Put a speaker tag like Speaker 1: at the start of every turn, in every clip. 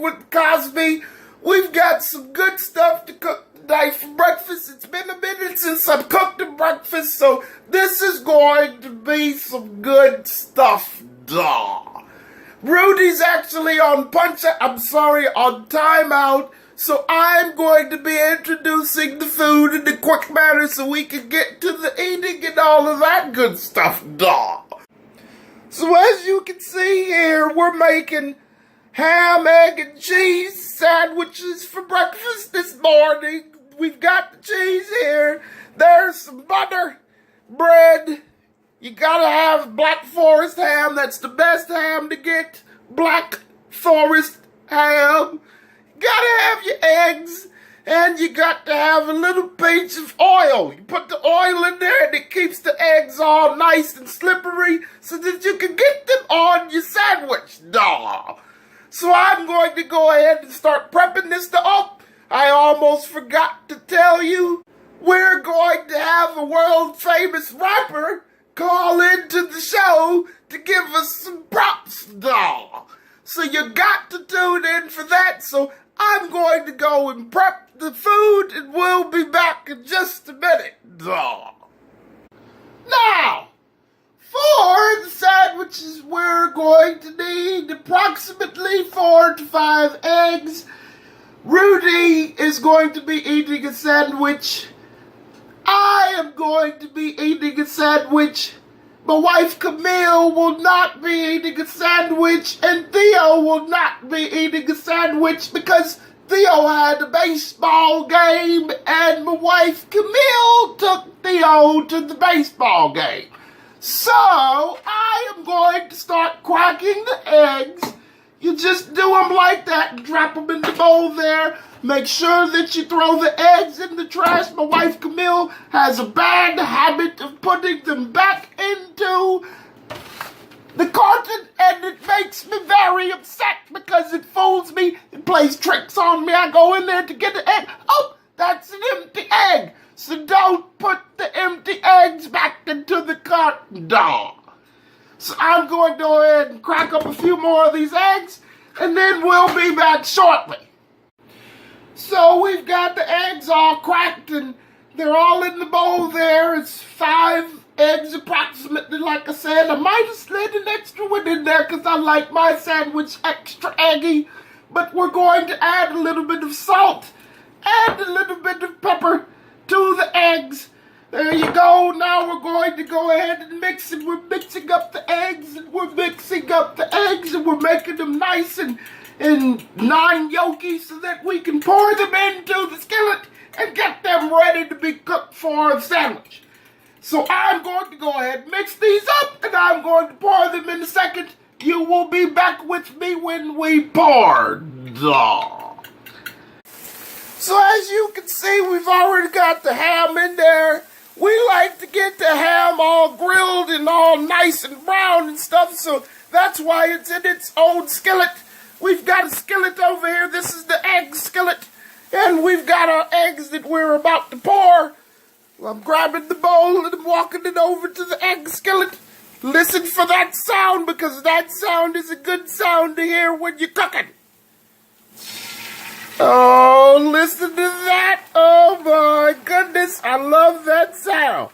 Speaker 1: with Cosby. We've got some good stuff to cook tonight for breakfast. It's been a minute since I've cooked a breakfast, so this is going to be some good stuff. Duh. Rudy's actually on on timeout, so I'm going to be introducing the food in a quick manner so we can get to the eating and all of that good stuff. Duh. So as you can see here, we're making ham, egg, and cheese sandwiches for breakfast this morning. We've got the cheese here. There's some butter, bread. You gotta have Black Forest ham. That's the best ham to get. Black Forest ham. You gotta have your eggs. And you got to have a little pinch of oil. You put the oil in there and it keeps the eggs all nice and slippery so that you can get them on your sandwich. Duh. So I'm going to go ahead and start prepping this stuff up. I almost forgot to tell you, we're going to have a world-famous rapper call into the show to give us some props. Duh. So you got to tune in for that. So I'm going to go and prep the food and we'll be back in just a minute. Duh. Now, for the sandwiches, we're going to need approximately 4 to 5 eggs. Rudy is going to be eating a sandwich. I am going to be eating a sandwich. My wife Camille will not be eating a sandwich, and Theo will not be eating a sandwich because Theo had a baseball game, and my wife Camille took Theo to the baseball game. So, I am going to start cracking the eggs. You just do them like that and drop them in the bowl there. Make sure that you throw the eggs in the trash. My wife Camille has a bad habit of putting them back into the carton, and it makes me very upset because it fools me and plays tricks on me. I go in there to get an egg. Oh, that's an empty egg. So don't put the empty eggs back into the carton. Duh. So I'm going to go ahead and crack up a few more of these eggs, and then we'll be back shortly. So we've got the eggs all cracked, and they're all in the bowl there. It's 5 eggs approximately, like I said. I might have slid an extra one in there because I like my sandwich extra eggy. But we're going to add a little bit of salt and a little bit of pepper to the eggs. There you go. Now we're going to go ahead and mix it. We're mixing up the eggs, and we're mixing up the eggs, and we're making them nice and non-yolky so that we can pour them into the skillet and get them ready to be cooked for the sandwich. So I'm going to go ahead and mix these up, and I'm going to pour them in a second. You will be back with me when we pour. Duh. So as you can see, we've already got the ham in there. We like to get the ham all grilled and all nice and brown and stuff, so that's why it's in its own skillet. We've got a skillet over here. This is the egg skillet. And we've got our eggs that we're about to pour. Well, I'm grabbing the bowl and I'm walking it over to the egg skillet. Listen for that sound, because that sound is a good sound to hear when you're cooking. Oh, listen to that. Oh my goodness. I love that sound.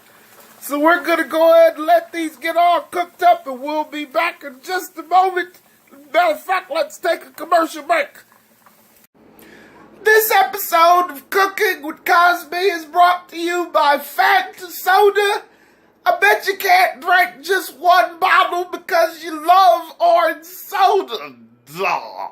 Speaker 1: So we're going to go ahead and let these get all cooked up, and we'll be back in just a moment. Matter of fact, let's take a commercial break. This episode of Cooking with Cosby is brought to you by Fanta Soda. I bet you can't drink just one bottle because you love orange soda. Duh.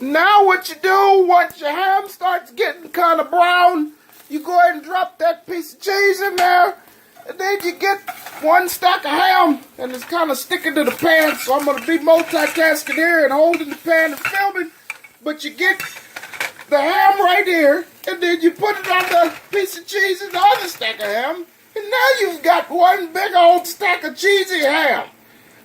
Speaker 1: Now what you do, once your ham starts getting kind of brown, you go ahead and drop that piece of cheese in there. And then you get 1 stack of ham, and it's kind of sticking to the pan, so I'm going to be multitasking here and holding the pan and filming. But you get the ham right here, and then you put it on the piece of cheese and the other stack of ham, and now you've got 1 big old stack of cheesy ham.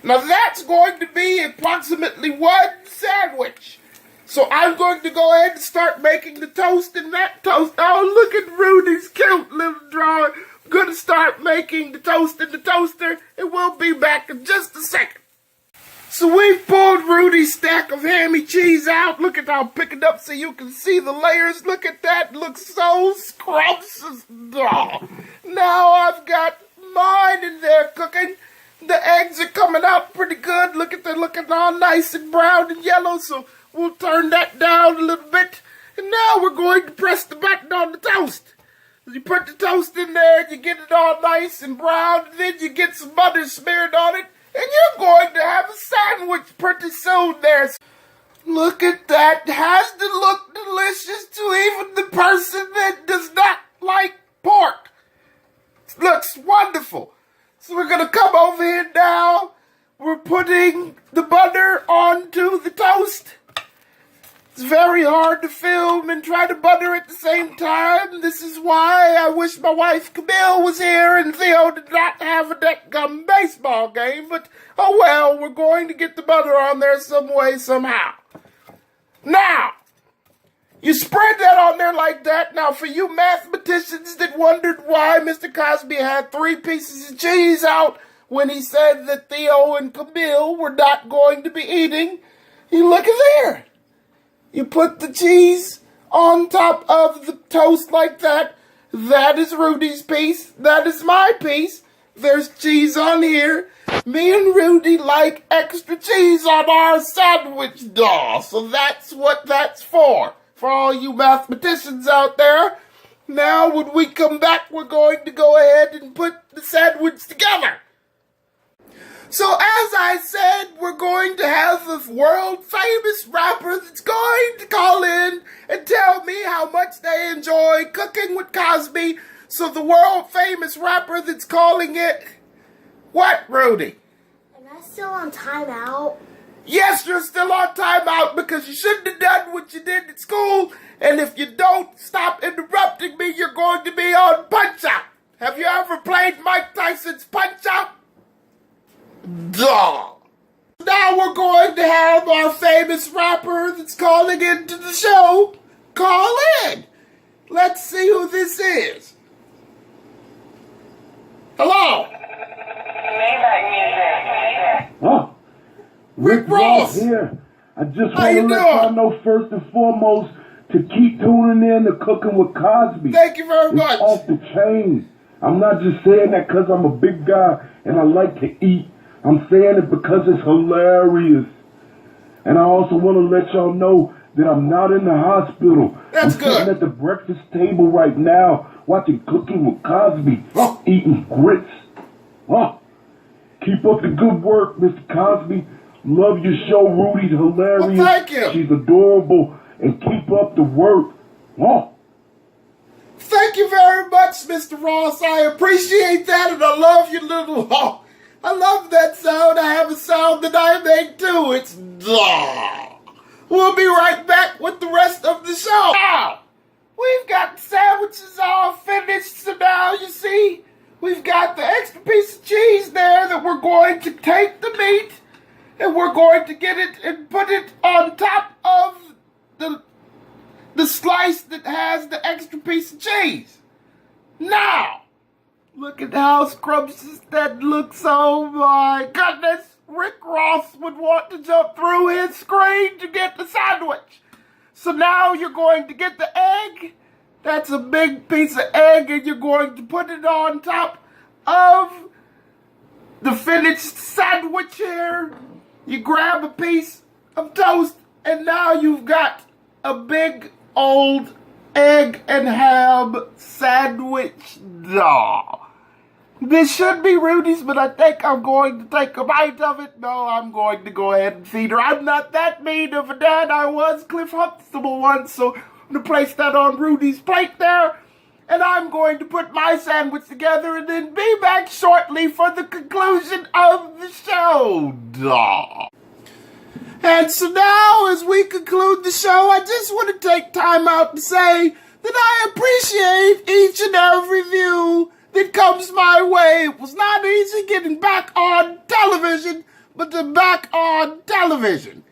Speaker 1: Now that's going to be approximately 1 sandwich. So I'm going to go ahead and start making the toast in that toast. Oh, look at Rudy's cute little drawing. I'm going to start making the toast in the toaster, and we'll be back in just a second. So we pulled Rudy's stack of hammy cheese out. Look at I'll pick it up so you can see the layers. Look at that. Looks so scrumptious. Oh. Now I've got mine in there cooking. The eggs are coming out pretty good. Look at they're looking all nice and brown and yellow. So we'll turn that down a little bit. And now we're going to press the button on the toast. You put the toast in there and you get it all nice and brown. And then you get some butter smeared on it. And you're going to have a sandwich pretty soon there. Look at that. Has to look delicious to even the person that does not like pork. It looks wonderful. So we're going to come over here now. We're putting the butter onto the toast. It's very hard to film and try to butter at the same time. This is why I wish my wife Camille was here and Theo did not have a deckgum baseball game. But, oh well, we're going to get the butter on there some way, somehow. Now, you spread that on there like that. Now, for you mathematicians that wondered why Mr. Cosby had 3 pieces of cheese out when he said that Theo and Camille were not going to be eating, you look at there. You put the cheese on top of the toast like that. That is Rudy's piece. That is my piece. There's cheese on here. Me and Rudy like extra cheese on our sandwich doll. So that's what that's for all you mathematicians out there. Now when we come back, we're going to go ahead and put the sandwich together. So as I said, we're going to have a world famous rapper that's going to call in and tell me how much they enjoy cooking with Cosby. So the world famous rapper that's calling it, what, Rudy?
Speaker 2: Am I still on timeout?
Speaker 1: Yes, you're still on timeout because you shouldn't have done what you did at school. And if you don't stop interrupting me, you're going to be on Punch-Out. Have you ever played Mike Tyson's Punch-Out? Duh. Now we're going to have our famous rapper that's calling into the show call in. Let's see who this is. Hello.
Speaker 3: Huh?
Speaker 1: Rick Ross
Speaker 3: here. I just
Speaker 1: How
Speaker 3: want
Speaker 1: you
Speaker 3: to let
Speaker 1: doing?
Speaker 3: y'all know first and foremost to keep tuning in to Cooking with Cosby.
Speaker 1: Thank you very much.
Speaker 3: It's off the chain. I'm not just saying that because I'm a big guy and I like to eat. I'm saying it because it's hilarious. And I also want to let y'all know that I'm not in the hospital.
Speaker 1: That's
Speaker 3: I'm
Speaker 1: good.
Speaker 3: sitting at the breakfast table right now watching Cooking with Cosby,
Speaker 1: Oh.
Speaker 3: eating grits. Oh. Keep up the good work, Mr. Cosby. Love your show, Rudy's hilarious.
Speaker 1: Well, thank you.
Speaker 3: She's adorable. And keep up the work. Oh.
Speaker 1: Thank you very much, Mr. Ross. I appreciate that, and I love your little... Oh, I love that sound. I have a sound that I make, too. It's... Duh. We'll be right back with the rest of the show. Now, we've got the sandwiches all finished, so now, you see, we've got the extra piece of cheese there that we're going to take the meat, and we're going to get it and put it on top of the slice that has the extra piece of cheese. Now, look at how scrumptious that looks. Oh my goodness. Rick Ross would want to jump through his screen to get the sandwich. So now you're going to get the egg. That's a big piece of egg, and you're going to put it on top of the finished sandwich here. You grab a piece of toast, and now you've got a big old egg and ham sandwich. No. This should be Rudy's, but I think I'm going to take a bite of it. No, I'm going to go ahead and feed her. I'm not that mean of a dad. I was Cliff Huxtable once, so I'm going to place that on Rudy's plate there. And I'm going to put my sandwich together and then be back shortly for the conclusion of the show. Duh. And so now, as we conclude the show, I just want to take time out to say that I appreciate each and every view that comes my way. It was not easy getting back on television, but to back on television.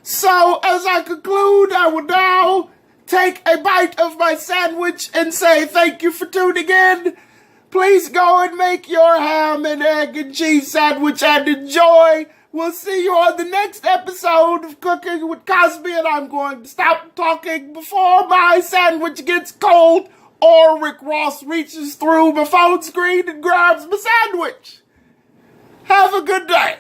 Speaker 1: So, as I conclude, I will now take a bite of my sandwich and say thank you for tuning in. Please go and make your ham and egg and cheese sandwich and enjoy We'll see you on the next episode of Cooking with Cosby, and I'm going to stop talking before my sandwich gets cold or Rick Ross reaches through my phone screen and grabs my sandwich. Have a good day.